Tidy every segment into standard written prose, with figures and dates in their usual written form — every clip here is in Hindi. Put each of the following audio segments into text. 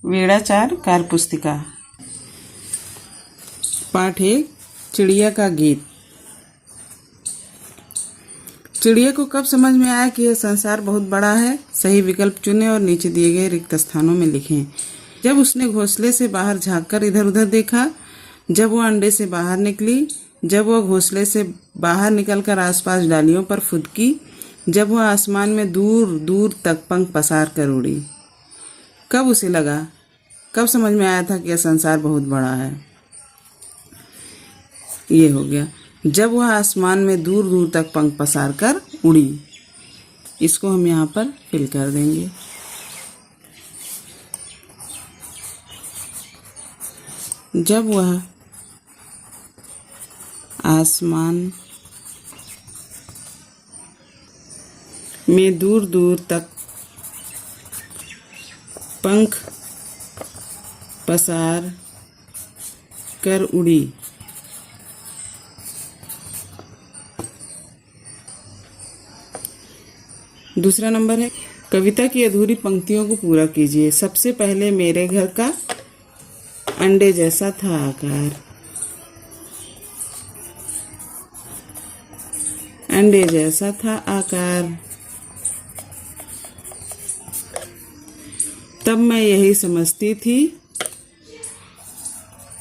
वेड़ाचार कार्यपुस्तिका। पाठ 1 चिड़िया का गीत। चिड़िया को कब समझ में आया कि यह संसार बहुत बड़ा है? सही विकल्प चुनें और नीचे दिए गए रिक्त स्थानों में लिखें। जब उसने घोंसले से बाहर झांककर इधर उधर देखा, जब वह अंडे से बाहर निकली, जब वह घोंसले से बाहर निकलकर आसपास डालियों पर फुदकी, जब वह आसमान में दूर दूर तक पंख पसार कर उड़ी। कब उसे लगा, कब समझ में आया था कि यह संसार बहुत बड़ा है? ये हो गया जब वह आसमान में दूर दूर तक पंख पसार कर उड़ी। इसको हम यहाँ पर फिल कर देंगे। जब वह आसमान में दूर दूर तक पंख पसार कर उड़ी। दूसरा नंबर है, कविता की अधूरी पंक्तियों को पूरा कीजिए। सबसे पहले मेरे घर का अंडे जैसा था आकार, अंडे जैसा था आकार, तब मैं यही समझती थी,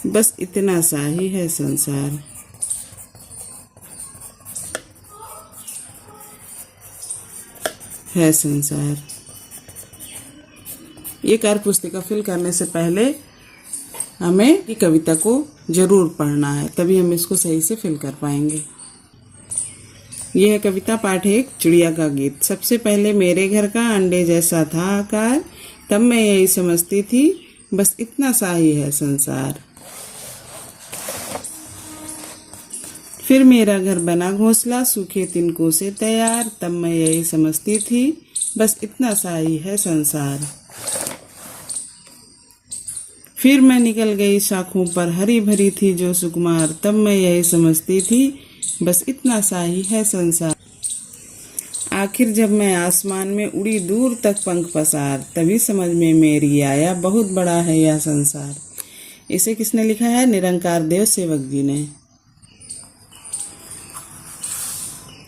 बस इतना सा ही है संसार। है संसार। ये कार्यपुस्तिका फिल करने से पहले हमें ये कविता को जरूर पढ़ना है, तभी हम इसको सही से फिल कर पाएंगे। यह है कविता पाठ 1 चिड़िया का गीत। सबसे पहले मेरे घर का अंडे जैसा था आकार, तब मैं यही समझती थी, बस इतना सा ही है संसार। फिर मेरा घर बना घोंसला सूखे तिनकों से तैयार, तब मैं यही समझती थी, बस इतना सा ही है संसार। फिर मैं निकल गई शाखों पर हरी भरी थी जो सुकुमार, तब मैं यही समझती थी, बस इतना सा ही है संसार। आखिर जब मैं आसमान में उड़ी दूर तक पंख पसार, तभी समझ में मेरी आया बहुत बड़ा है यह संसार। इसे किसने लिखा है? निरंकार देव सेवक जी ने।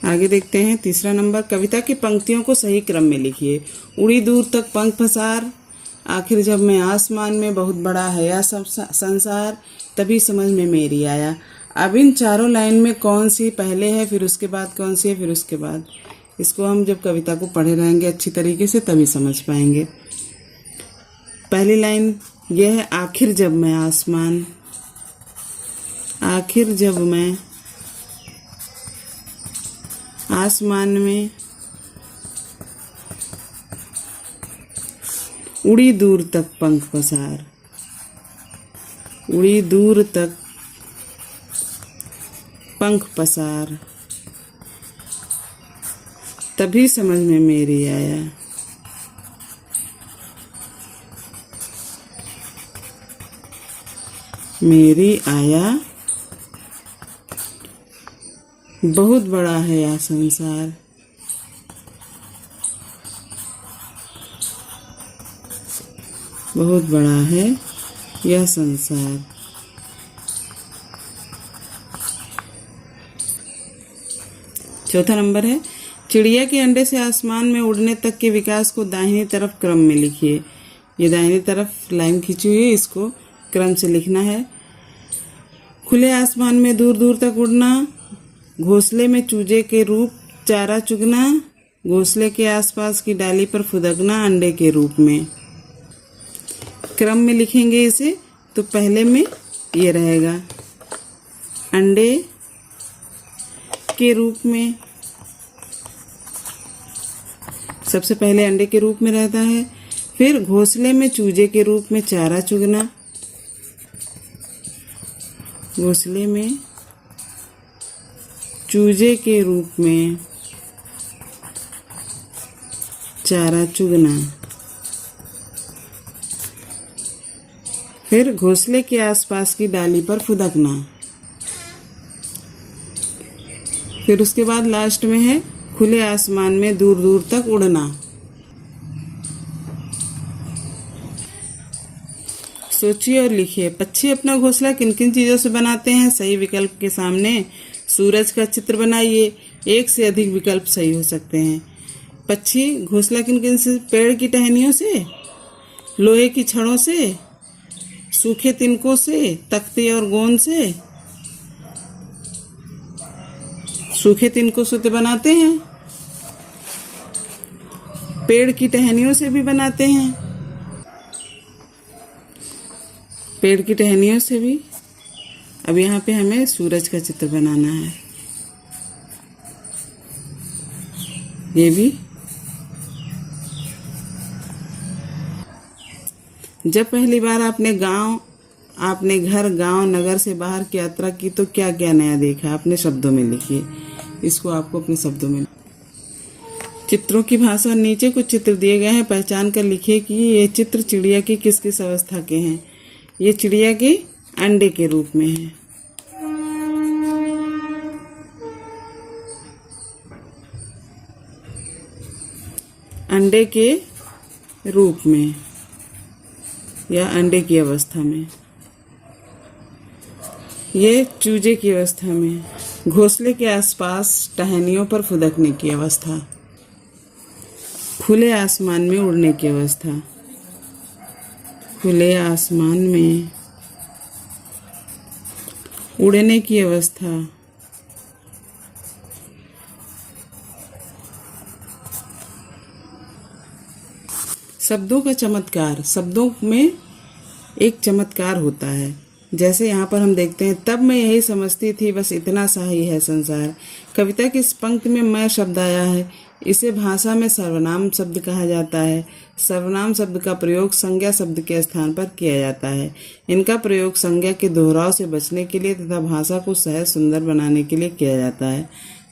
आगे देखते हैं तीसरा नंबर, कविता की पंक्तियों को सही क्रम में लिखिए। उड़ी दूर तक पंख पसार, आखिर जब मैं आसमान में बहुत बड़ा है यह संसार, तभी समझ में मेरी आया। अब इन चारों लाइन में कौन सी पहले है, फिर उसके बाद कौन सी है, फिर उसके बाद, इसको हम जब कविता को पढ़े रहेंगे अच्छी तरीके से तभी समझ पाएंगे। पहली लाइन यह है, आखिर जब मैं आसमान, आखिर जब मैं आसमान में उड़ी दूर तक पंख पसार, उड़ी दूर तक पंख पसार, तभी समझ में मेरी आया। मेरी आया बहुत बड़ा है यह संसार। बहुत बड़ा है यह संसार। चौथा नंबर है, चिड़िया के अंडे से आसमान में उड़ने तक के विकास को दाहिनी तरफ क्रम में लिखिए। ये दाहिनी तरफ लाइन खींची हुई है, इसको क्रम से लिखना है। खुले आसमान में दूर दूर तक उड़ना, घोंसले में चूजे के रूप चारा चुगना, घोंसले के आसपास की डाली पर फुदकना अंडे के रूप में। क्रम में लिखेंगे इसे तो पहले में ये रहेगा अंडे के रूप में, सबसे पहले अंडे के रूप में रहता है। फिर घोंसले में चूजे के रूप में चारा चुगना, घोंसले में चूजे के रूप में चारा चुगना, फिर घोंसले के आसपास की डाली पर फुदकना। फिर उसके बाद लास्ट में है खुले आसमान में दूर दूर तक उड़ना। सोचिए और लिखिए। पक्षी अपना घोंसला किन किन चीजों से बनाते हैं? सही विकल्प के सामने सूरज का चित्र बनाइए। एक से अधिक विकल्प सही हो सकते हैं। पक्षी घोंसला किन किन से? पेड़ की टहनियों से, लोहे की छड़ों से, सूखे तिनकों से, तख्ते और गोंद से। सूखे तिनकों से तो बनाते हैं, पेड़ की टहनियों से भी बनाते हैं, पेड़ की टहनियों से भी। अब यहाँ पे हमें सूरज का चित्र बनाना है। ये भी। जब पहली बार आपने घर, गांव, नगर से बाहर की यात्रा की तो क्या क्या नया देखा? अपने शब्दों में लिखिए। इसको आपको अपने शब्दों में। चित्रों की भाषा। नीचे कुछ चित्र दिए गए हैं, पहचान कर लिखिए कि ये चित्र चिड़िया की किस किस अवस्था के हैं। ये चिड़िया के अंडे के रूप में है। अंडे के रूप में या अंडे की अवस्था में। ये चूजे की अवस्था में। घोंसले के आसपास टहनियों पर फुदकने की अवस्था। खुले आसमान में उड़ने की अवस्था। खुले आसमान में उड़ने की अवस्था। शब्दों का चमत्कार। शब्दों में एक चमत्कार होता है। जैसे यहाँ पर हम देखते हैं, तब मैं यही समझती थी बस इतना सा ही है संसार। कविता की इस पंक्ति में मैं शब्द आया है। इसे भाषा में सर्वनाम शब्द कहा जाता है। सर्वनाम शब्द का प्रयोग संज्ञा शब्द के स्थान पर किया जाता है। इनका प्रयोग संज्ञा के दोहराव से बचने के लिए तथा भाषा को सहज सुंदर बनाने के लिए किया जाता है।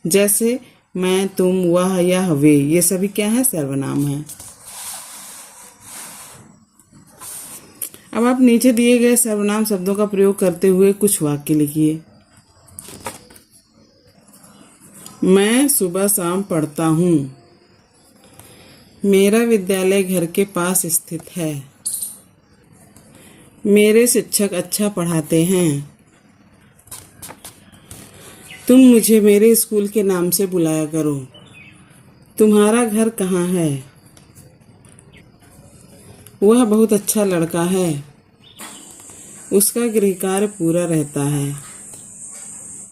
जैसे मैं, तुम, वह या वे, ये सभी क्या है? सर्वनाम है। अब आप नीचे दिए गए सर्वनाम शब्दों का प्रयोग करते हुए कुछ वाक्य लिखिए। मैं सुबह शाम पढ़ता हूँ। मेरा विद्यालय घर के पास स्थित है। मेरे शिक्षक अच्छा पढ़ाते हैं। तुम मुझे मेरे स्कूल के नाम से बुलाया करो। तुम्हारा घर कहाँ है? वह बहुत अच्छा लड़का है। उसका गृह कार्य पूरा रहता है।